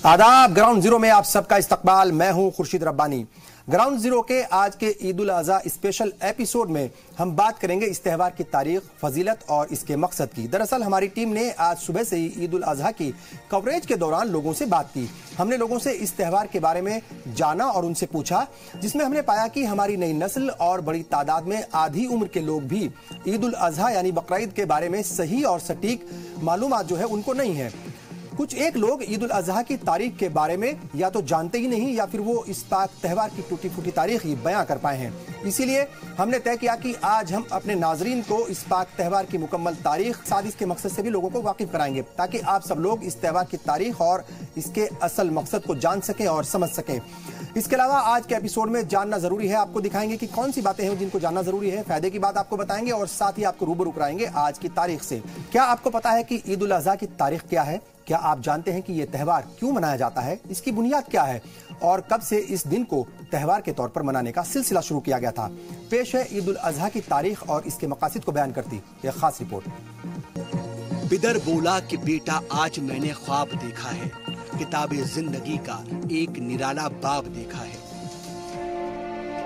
आदाब। Ground zero में आप सबका इस्तकबाल। मैं हूं खुर्शीद रब्बानी। ग्राउंड जीरो के आज के ईद उल अज़हा स्पेशल एपिसोड में हम बात करेंगे इस त्यौहार की तारीख, फजीलत और इसके मकसद की। दरअसल हमारी टीम ने आज सुबह से ही ईद उल अज़हा की कवरेज के दौरान लोगों से बात की। हमने लोगों से इस त्यौहार के बारे में जाना और उनसे पूछा, जिसमें हमने पाया कि हमारी नई नस्ल और बड़ी तादाद में आधी उम्र के लोग भी ईद उल अज़हा यानी बकरीद के बारे में सही और सटीक मालूमात जो है उनको नहीं है। कुछ एक लोग ईद उल अज़हा की तारीख के बारे में या तो जानते ही नहीं या फिर वो इस पाक त्यौहार की टूटी फूटी तारीख ही बयां कर पाए हैं। इसीलिए हमने तय किया कि आज हम अपने नाजरीन को इस पाक त्यौहार की मुकम्मल तारीख, साथ इसके मकसद से भी लोगों को वाकिफ कराएंगे, ताकि आप सब लोग इस त्यौहार की तारीख और इसके असल मकसद को जान सकें और समझ सकें। इसके अलावा आज के एपिसोड में जानना जरूरी है, आपको दिखाएंगे कि कौन सी बातें हैं जिनको जानना जरूरी है, फायदे की बात आपको बताएंगे और साथ ही आपको रूबरू कराएंगे आज की तारीख से। क्या आपको पता है कि ईद उल अज़हा की तारीख क्या है? क्या आप जानते हैं कि यह त्यौहार क्यों मनाया जाता है? इसकी बुनियाद क्या है और कब से इस दिन को त्यौहार के तौर पर मनाने का सिलसिला शुरू किया गया था? पेश है ईद उल अज़हा की तारीख और इसके मकासद को बयान करती यह खास रिपोर्ट। बिदर बोला कि बेटा, आज मैंने ख्वाब देखा है, किताबे जिंदगी का एक निराला बाब देखा है।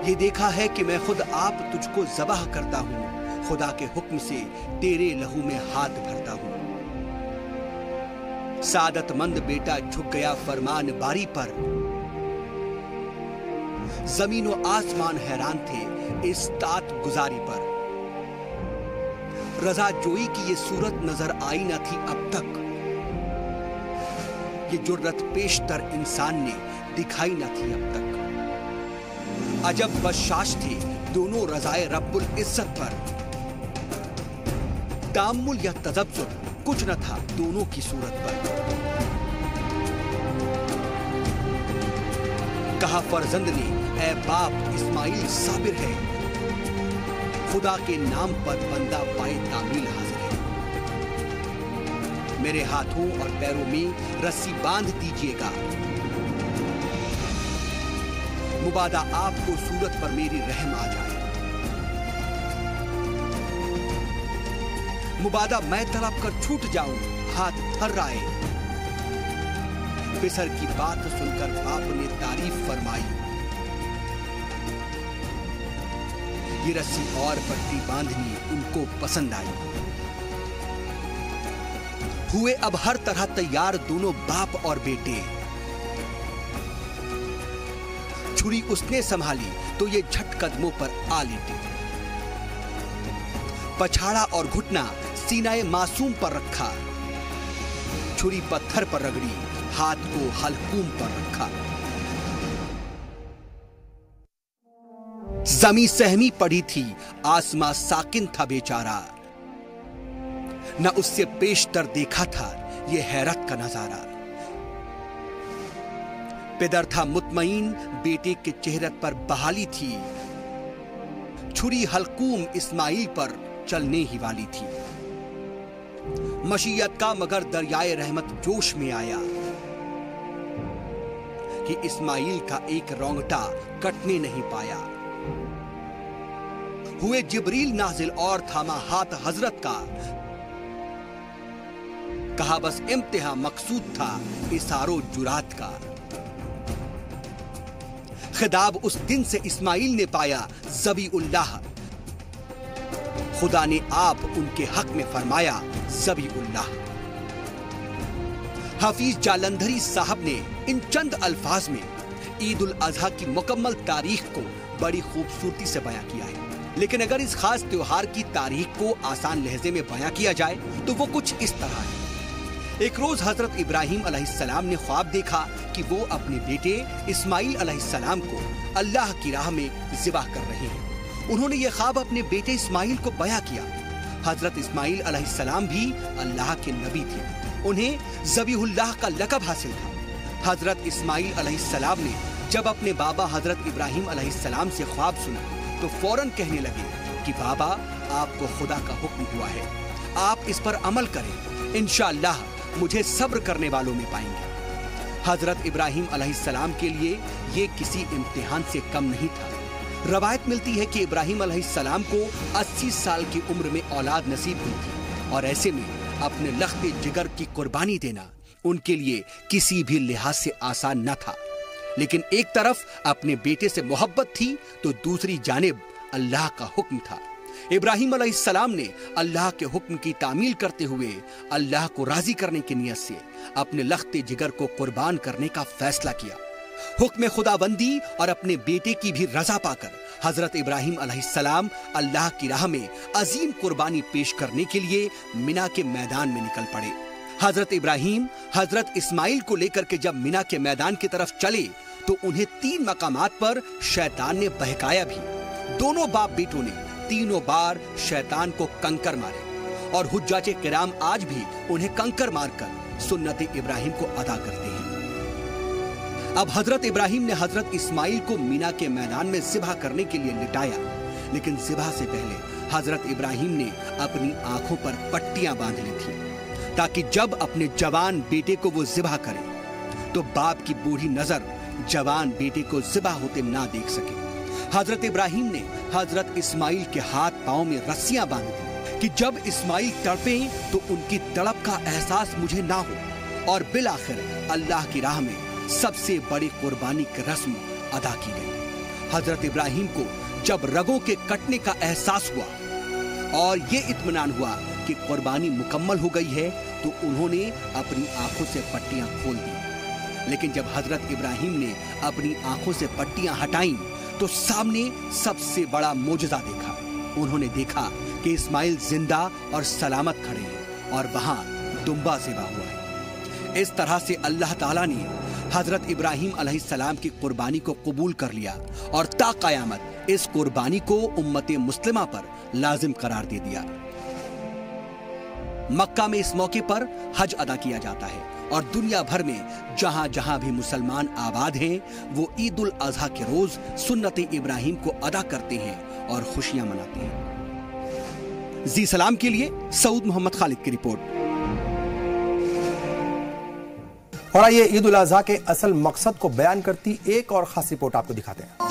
ये देखा है कि मैं खुद आप तुझको ज़बाह करता हूँ, खुदा के हुक्म से तेरे लहू में हाथ भरता हूँ। सादतमंद बेटा झुक गया फरमान बारी पर, जमीन व आसमान हैरान थे इस तात गुजारी पर। रजा जोई की ये सूरत नजर आई न थी अब तक, ये जुर्रत पेशतर इंसान ने दिखाई न थी अब तक। अजब बशाश थे दोनों रजाए रब्बुल इज्जत पर, तामुल या तजब्जुर कुछ न था दोनों की सूरत पर। कहा फरजंद ने, ऐ बाप इस्माइल साबिर है, खुदा के नाम पर बंदा पाए तामील हाजिर है। मेरे हाथों और पैरों में रस्सी बांध दीजिएगा, मुबादा आपको सूरत पर मेरी रहम आ जाए। मुबादा मैं तड़प कर छूट जाऊं, हाथ थर्राए। पिसर की बात सुनकर बाप ने तारीफ फरमाई, ये रस्सी और पट्टी बांधनी उनको पसंद आई। हुए अब हर तरह तैयार दोनों बाप और बेटे। छुरी उसने संभाली तो ये झट कदमों पर आ लेटे। पछाड़ा और घुटना सीनाए मासूम पर रखा, छुरी पत्थर पर रगड़ी, हाथ को हलकूम पर रखा। जमी सहमी पड़ी थी, आसमां साकिन था बेचारा, न उससे पेशतर देखा था ये हैरत का नजारा। पिदर था मुतमईन, बेटे के चेहरे पर बहाली थी, छुरी हलकूम इस्माइल पर चलने ही वाली थी। मशीयत का मगर दरियाए रहमत जोश में आया कि इस्माइल का एक रोंगटा कटने नहीं पाया। हुए जिब्रील नाजिल और थामा हाथ हजरत का, कहा बस इम्तिहा मकसूद था इसारो जुरात का। खिताब उस दिन से इस्माइल ने पाया ज़बीउल्लाह, खुदा ने आप उनके हक में फरमाया ज़बीउल्लाह। हफीज जालंधरी साहब ने इन चंद अल्फाज में ईद उल अज़हा की मुकम्मल तारीख को बड़ी खूबसूरती से बयां किया है। लेकिन अगर इस खास त्योहार की तारीख को आसान लहजे में बयां किया जाए तो वो कुछ इस तरह है। एक रोज हजरत इब्राहिम अलैहिस्सलाम ने ख्वाब देखा कि वो अपने बेटे इस्माइल अलैहिस्सलाम को अल्लाह की राह में ज़िबाह कर रहे हैं। उन्होंने ये ख्वाब अपने बेटे इस्माइल को बयां किया। हजरत इस्माइल अलैहिस्सलाम भी अल्लाह के नबी थे, उन्हें ज़बीहुल्लाह का लक़ब हासिल था। हजरत इस्माइल अलैहिस्सलाम ने जब अपने बाबा हजरत इब्राहिम अलैहिस्सलाम से ख्वाब सुना तो फौरन कहने लगे कि बाबा, आपको खुदा का हुक्म हुआ है, आप इस पर अमल करें, इंशाअल्लाह मुझे सब्र करने वालों में पाएंगे। हजरत इब्राहिम अलैहिस्सलाम के लिए ये किसी इम्तिहान से कम नहीं था। रवायत मिलती है कि इब्राहिम अलैहिस्सलाम को 80 साल की उम्र में औलाद नसीब हुई थी और ऐसे में अपने लख्ते जिगर की कुर्बानी देना उनके लिए किसी भी लिहाज से आसान न था। लेकिन एक तरफ अपने बेटे से मोहब्बत थी तो दूसरी जानिब अल्लाह का हुक्म था। इब्राहिम अलैहिस्सलाम ने अल्लाह के हुक्म की तामील करते हुए अल्लाह को राजी करने की नियत से अपने लख्ते जिगर को कुर्बान करने का फैसला किया। हुक्म खुदाबंदी और अपने बेटे की भी रजा पाकर हजरत इब्राहिम अलैहिस्सलाम अल्लाह की राह में अजीम कुर्बानी पेश करने के लिए मिना के मैदान में निकल पड़े। हजरत इब्राहिम हजरत इस्माइल को लेकर के जब मिना के मैदान की तरफ चले तो उन्हें 3 मकामात पर शैतान ने बहकाया भी। दोनों बाप बेटों ने तीनों बार शैतान को कंकर मारे और हुज्जाजे किराम आज भी उन्हें कंकर मारकर सुन्नत इब्राहिम को अदा करते हैं। अब हजरत इब्राहिम ने हजरत इस्माइल को मीना के मैदान में ज़िबह करने के लिए लिटाया, लेकिन ज़िबह से पहले हजरत इब्राहिम ने अपनी आंखों पर पट्टियां बांध ली थी ताकि जब अपने जवान बेटे को वो ज़िबह करे तो बाप की बूढ़ी नजर जवान बेटे को ज़िबह होते ना देख सके। हजरत इब्राहिम ने हजरत इस्माइल के हाथ पांव में रस्सियां बांध दी कि जब इस्माइल तड़पे तो उनकी तड़प का एहसास मुझे ना हो। और बिल आखिर अल्लाह की राह में सबसे बड़ी कुर्बानी की रस्म अदा की गई। हजरत इब्राहिम को जब रगों के कटने का एहसास हुआ और ये इत्मीनान हुआ कि कुर्बानी मुकम्मल हो गई है तो उन्होंने अपनी आंखों से पट्टियां खोल दी। लेकिन जब हजरत इब्राहिम ने अपनी आंखों से पट्टियां हटाईं तो सामने सबसे बड़ा मोजज़ा देखा। उन्होंने देखा कि इस्माइल जिंदा और सलामत खड़े हैं और वहां दुम्बा ज़िबा हुआ है। इस तरह से अल्लाह ताला ने हजरत इब्राहिम अलैहिस्सलाम की कुर्बानी को कबूल कर लिया और ता क़यामत इस कुर्बानी को उम्मत मुस्लिमा पर लाजिम करार दे दिया। मक्का में इस मौके पर हज अदा किया जाता है और दुनिया भर में जहां जहां भी मुसलमान आबाद हैं वो ईद उल अजहा के रोज सुन्नत इब्राहिम को अदा करते हैं और खुशियां मनाते हैं। जी सलाम के लिए सऊद मोहम्मद खालिद की रिपोर्ट। और आइए ईद उल अजहा के असल मकसद को बयान करती एक और खास रिपोर्ट आपको दिखाते हैं।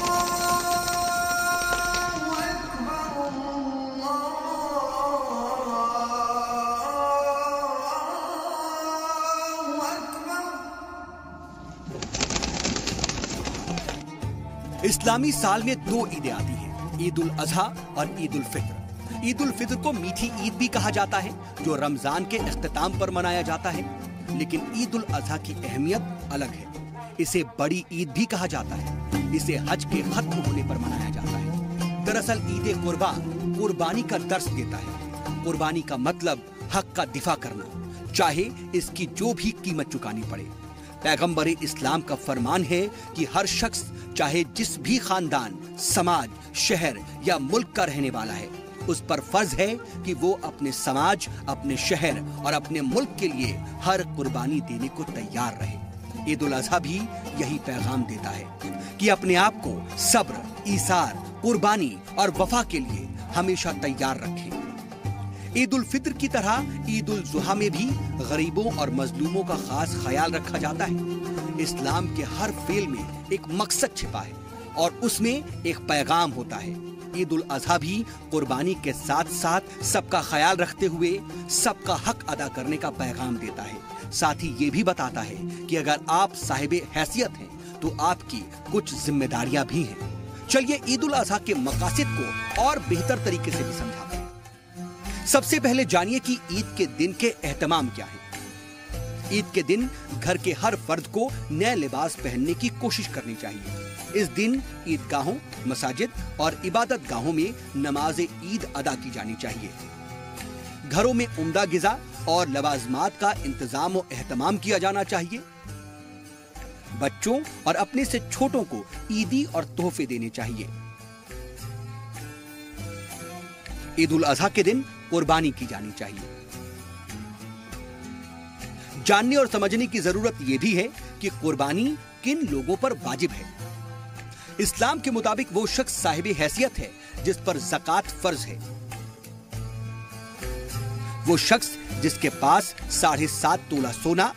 इस्लामी साल में 2 ईदें आती हैं, ईद उल अजहा और ईद उल फित्र। ईद उल फित्र को मीठी ईद भी कहा जाता है जो रमजान के इख्तिताम पर मनाया जाता है, लेकिन ईद उल अजहा की अहमियत अलग है। इसे बड़ी ईद भी कहा जाता है। इसे हज के खत्म होने पर मनाया जाता है। दरअसल ईद कुर्बान कुर्बानी का दर्स देता है। कुर्बानी का मतलब हक का दिफा करना, चाहे इसकी जो भी कीमत चुकानी पड़े। पैगंबर इस्लाम का फरमान है कि हर शख्स चाहे जिस भी खानदान, समाज, शहर या मुल्क का रहने वाला है, उस पर फर्ज है कि वो अपने समाज, अपने शहर और अपने मुल्क के लिए हर कुर्बानी देने को तैयार रहे। ईद उल अजहा भी यही पैगाम देता है कि अपने आप को सब्र, ईसार, कुर्बानी और वफा के लिए हमेशा तैयार रखें। ईद उल फित्र की तरह ईद उल जुहा में भी गरीबों और मजलूमों का खास ख्याल रखा जाता है। इस्लाम के हर फेल में एक मकसद छिपा है और उसमें एक पैगाम होता है। ईद उल अजहा भी कुर्बानी के साथ साथ सबका ख्याल रखते हुए सबका हक अदा करने का पैगाम देता है। साथ ही ये भी बताता है कि अगर आप साहिब हैसियत हैं तो आपकी कुछ जिम्मेदारियां भी हैं। चलिए ईद उल अजहा के मकासद को और बेहतर तरीके से भी समझाते हैं। सबसे पहले जानिए कि ईद के दिन के एहतमाम क्या है। ईद के दिन घर के हर फर्द को नए लिबास पहनने की कोशिश करनी चाहिए। इस दिन ईदगाहों, मसाजिद और इबादत गाहों में नमाज ईद अदा की जानी चाहिए। घरों में उम्दा गिज़ा और लवाजमात का इंतजाम और एहतमाम किया जाना चाहिए। बच्चों और अपने से छोटों को ईदी और तोहफे देने चाहिए। ईद उल अजहा के दिन कुर्बानी की जानी चाहिए। जानने और समझने की जरूरत यह भी है कि कुर्बानी किन लोगों पर वाजिब है। इस्लाम के मुताबिक वो शख्स साहिब हैसियत है जिस पर ज़कात फर्ज है। वो शख्स जिसके पास 7.5 तोला सोना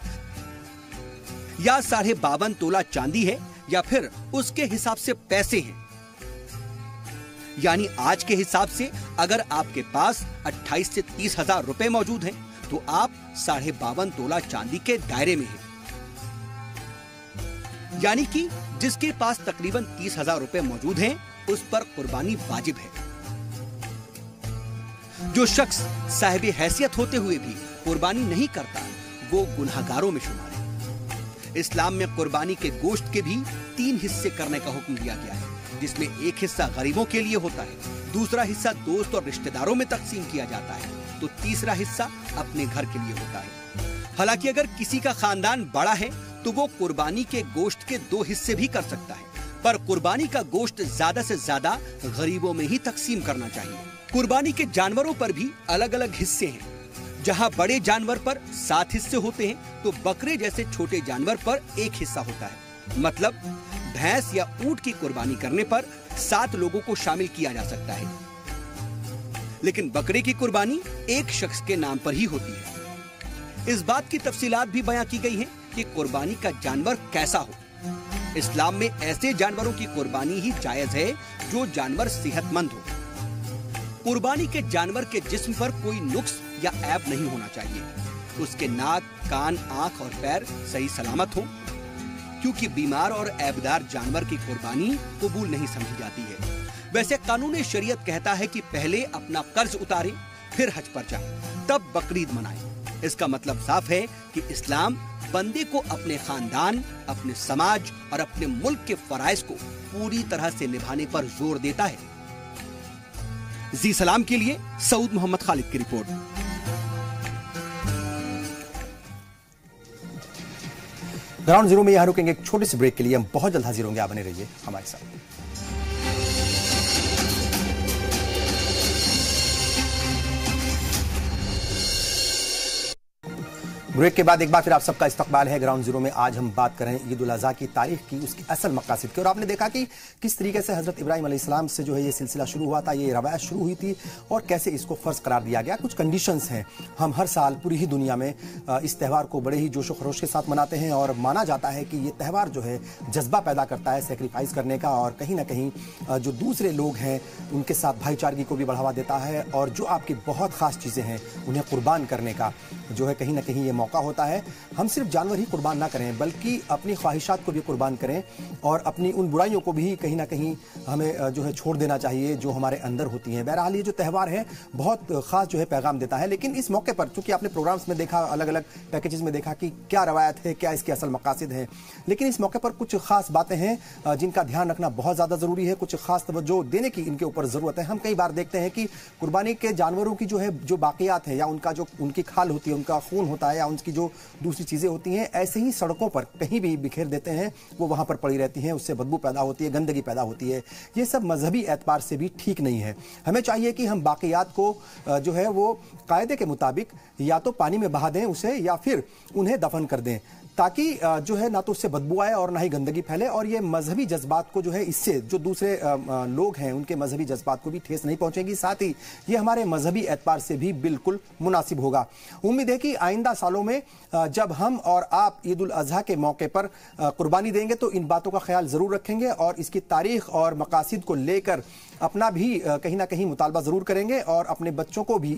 या 52.5 तोला चांदी है या फिर उसके हिसाब से पैसे हैं। यानी आज के हिसाब से अगर आपके पास 28 से 30 हजार रुपए मौजूद हैं तो आप 52.5 तोला चांदी के दायरे में हैं। यानी कि जिसके पास तकरीबन 30,000 रुपए मौजूद हैं, उस पर कुर्बानी वाजिब है। जो शख्स साहिब हैसियत होते हुए भी कुर्बानी नहीं करता, वो गुनहगारों में शुमार है। इस्लाम में कुर्बानी के गोश्त के भी 3 हिस्से करने का हुक्म दिया गया है, जिसमें एक हिस्सा गरीबों के लिए होता है, दूसरा हिस्सा दोस्त और रिश्तेदारों में तकसीम किया जाता है, तो तीसरा हिस्सा अपने घर के लिए होता है। हालांकि अगर किसी का खानदान बड़ा है तो वो कुर्बानी के गोश्त के 2 हिस्से भी कर सकता है, पर कुर्बानी का गोश्त ज्यादा से ज्यादा गरीबों में ही तकसीम करना चाहिए। कुर्बानी के जानवरों पर भी अलग अलग हिस्से हैं। जहां बड़े जानवर पर 7 हिस्से होते हैं, तो बकरे जैसे छोटे जानवर पर 1 हिस्सा होता है। मतलब भैंस या ऊंट की कुर्बानी करने पर 7 लोगों को शामिल किया जा सकता है, लेकिन बकरे की कुर्बानी एक शख्स के नाम पर ही होती है। इस बात की तफसीलात भी बयां की गई हैं कि कुर्बानी का जानवर कैसा हो। इस्लाम में ऐसे जानवरों की कुर्बानी ही जायज है जो जानवर सेहतमंद हो। कुर्बानी के जानवर के जिस्म पर कोई नुक्स या ऐब नहीं होना चाहिए। उसके नाक, कान, आंख और पैर सही सलामत हो, क्योंकि बीमार और ऐबदार जानवर की कुर्बानी कबूल नहीं समझी जाती है। वैसे कानून शरीयत कहता है कि पहले अपना कर्ज उतारें, फिर हज पर जाएं, तब बकरीद मनाएं। इसका मतलब साफ है कि इस्लाम बंदे को अपने खानदान, अपने समाज और अपने मुल्क के फराइज को पूरी तरह से निभाने पर जोर देता है। जी सलाम के लिए सऊद मोहम्मद खालिद की रिपोर्ट। ग्राउंड जीरो में यहां रुकेंगे एक छोटे से ब्रेक के लिए। हम बहुत जल्द हाजिर होंगे, आप बने रहिए हमारे साथ। ब्रेक के बाद एक बार फिर आप सबका इस्तकबाल है। ग्राउंड जीरो में आज हम बात कर रहे हैं ईद उल अज़हा की तारीख की, उसकी असल मकासद की। और आपने देखा कि किस तरीके से हजरत इब्राहिम अलैहिस्सलाम से जो है ये सिलसिला शुरू हुआ था, ये रवायत शुरू हुई थी, और कैसे इसको फर्ज करार दिया गया। कुछ कंडीशंस हैं। हम हर साल पूरी ही दुनिया में इस त्यौहार को बड़े ही जोश व खरोश के साथ मनाते हैं, और माना जाता है कि ये त्यौहार जो है जज्बा पैदा करता है सेक्रीफाइस करने का, और कहीं ना कहीं जो दूसरे लोग हैं उनके साथ भाईचारगी को भी बढ़ावा देता है, और जो आपकी बहुत खास चीज़ें हैं उन्हें कुर्बान करने का जो है कहीं ना कहीं ये मौका होता है। हम सिर्फ जानवर ही कुर्बान ना करें, बल्कि अपनी ख्वाहिशात को भी कुर्बान करें, और अपनी उन बुराइयों को भी कहीं ना कहीं हमें जो है छोड़ देना चाहिए जो हमारे अंदर होती हैं। बहरहाल ये जो त्यौहार है बहुत खास जो है पैगाम देता है। लेकिन इस मौके पर चूंकि आपने प्रोग्राम्स में देखा, अलग अलग पैकेजेस में देखा कि क्या रवायत है, क्या इसके असल मकासद है, लेकिन इस मौके पर कुछ खास बातें हैं जिनका ध्यान रखना बहुत ज़्यादा ज़रूरी है। कुछ खास तवज्जो देने की इनके ऊपर ज़रूरत है। हम कई बार देखते हैं कि कुर्बानी के जानवरों की जो है जो बाकियात है, या उनका जो उनकी खाल होती है, उनका खून होता है, या उनकी जो दूसरी चीज़ें होती हैं, ऐसे ही सड़कों पर कहीं भी बिखेर देते हैं, वो वहाँ पर पड़ी रहती हैं, उससे बदबू पैदा होती है, गंदगी पैदा होती है। ये सब मजहबी एतबार से भी ठीक नहीं है। हमें चाहिए कि हम बाकियात को जो है वो कायदे के मुताबिक या तो पानी में बहा दें उसे, या फिर उन्हें दफन कर दें, ताकि जो है ना तो उससे बदबू आए और ना ही गंदगी फैले, और ये मजहबी जज्बात को जो है इससे जो दूसरे लोग हैं उनके मजहबी जज्बात को भी ठेस नहीं पहुंचेगी। साथ ही ये हमारे मजहबी एतबार से भी बिल्कुल मुनासिब होगा। उम्मीद है कि आइंदा सालों में जब हम और आप ईद उल अज़हा के मौके पर कुर्बानी देंगे तो इन बातों का ख्याल जरूर रखेंगे, और इसकी तारीख और मकासद को लेकर अपना भी कहीं ना कहीं मुतालबा जरूर करेंगे, और अपने बच्चों को भी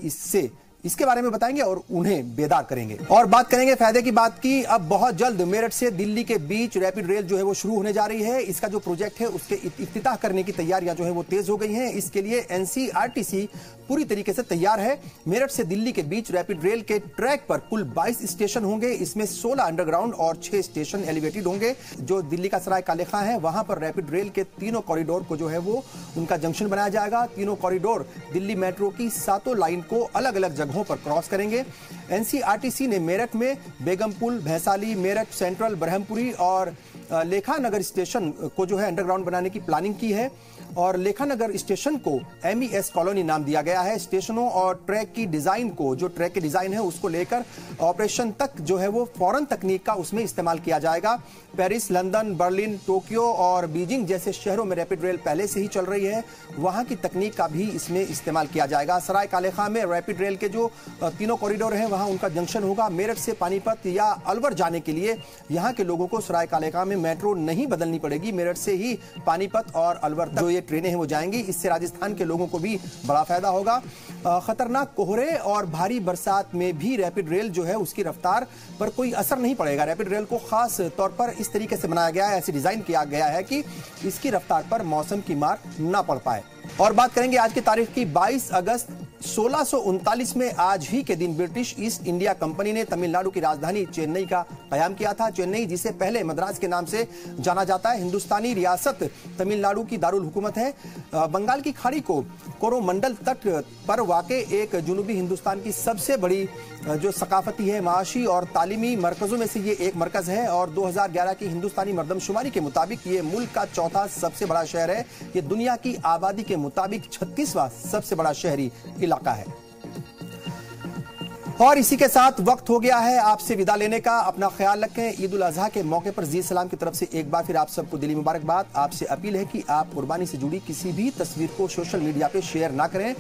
इसके बारे में बताएंगे और उन्हें बेदार करेंगे। और बात करेंगे फायदे की बात की। अब बहुत जल्द मेरठ से दिल्ली के बीच रैपिड रेल जो है वो शुरू होने जा रही है। इसका जो प्रोजेक्ट है उसके इफ्तिताह करने की तैयारियां जो है वो तेज हो गई हैं। इसके लिए एनसीआरटीसी पूरी तरीके से तैयार है। मेरठ से दिल्ली के बीच रैपिड रेल के ट्रैक पर कुल 22 स्टेशन होंगे। इसमें 16 अंडरग्राउंड और 6 स्टेशन एलिवेटेड होंगे। जो दिल्ली का सराय काले खां है वहां पर रैपिड रेल के तीनों कॉरिडोर को जो है वो उनका जंक्शन बनाया जाएगा। तीनों कॉरिडोर दिल्ली मेट्रो की 7 लाइन को अलग अलग जगहों पर क्रॉस करेंगे। एनसीआरटीसी ने मेरठ में बेगमपुल, भैंसाली, मेरठ सेंट्रल, ब्रह्मपुरी और लेखानगर स्टेशन को जो है अंडरग्राउंड बनाने की प्लानिंग की है, और लेखानगर स्टेशन को MES कॉलोनी नाम दिया गया है। स्टेशनों और ट्रैक की डिजाइन को, जो ट्रैक की डिजाइन है उसको लेकर ऑपरेशन तक जो है वो फॉरेन तकनीक का उसमें इस्तेमाल किया जाएगा। पेरिस, लंदन, बर्लिन, टोक्यो और बीजिंग जैसे शहरों में रैपिड रेल पहले से ही चल रही है, वहां की तकनीक का भी इसमें इस्तेमाल किया जाएगा। सराय काले खां में रैपिड रेल के जो तीनों कॉरिडोर हैं वहां उनका जंक्शन होगा। मेरठ से पानीपत या अलवर जाने के लिए यहां के लोगों को सराय काले खां में मेट्रो नहीं बदलनी पड़ेगी। मेरठ से ही पानीपत और अलवर तक जो ये ट्रेनें हैं वो जाएंगी। इससे राजस्थान के लोगों को भी बड़ा फायदा होगा। खतरनाक कोहरे और भारी बरसात में भी रैपिड रेल जो है उसकी रफ्तार पर कोई असर नहीं पड़ेगा। रैपिड रेल को खास तौर पर इस तरीके से बनाया गया है, ऐसे डिजाइन किया गया है कि इसकी रफ्तार पर मौसम की मार ना पड़ पाए। और बात करेंगे आज की तारीख की। 22 अगस्त 1639 में आज ही के दिन ब्रिटिश ईस्ट इंडिया कंपनी ने तमिलनाडु की राजधानी चेन्नई का कयाम किया था। चेन्नई, जिसे पहले मद्रास के नाम से जाना जाता है, हिंदुस्तानी रियासत तमिलनाडु की दारुल हुकूमत है। बंगाल की खाड़ी को कोरोमंडल तट पर वाक़े एक जुनूबी हिंदुस्तान की सबसे बड़ी जो सकाफती है, माशी और तालीमी मरकजों में से ये एक मरकज है। और 2011 की हिंदुस्तानी मरदमशुमारी के मुताबिक ये मुल्क का चौथा सबसे बड़ा शहर है। ये दुनिया की आबादी के मुताबिक 36वां सबसे बड़ा शहरी इलाका है। और इसी के साथ वक्त हो गया है आपसे विदा लेने का। अपना ख्याल रखें। ईद उल अजहा के मौके पर जी सलाम की तरफ से एक बार फिर आप सबको दिली मुबारकबाद। आपसे अपील है कि आप कुर्बानी से जुड़ी किसी भी तस्वीर को सोशल मीडिया पे शेयर ना करें।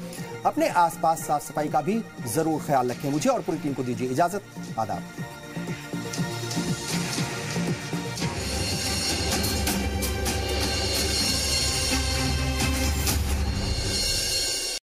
अपने आसपास साफ सफाई का भी जरूर ख्याल रखें। मुझे और पूरी टीम को दीजिए इजाजत। आदाब।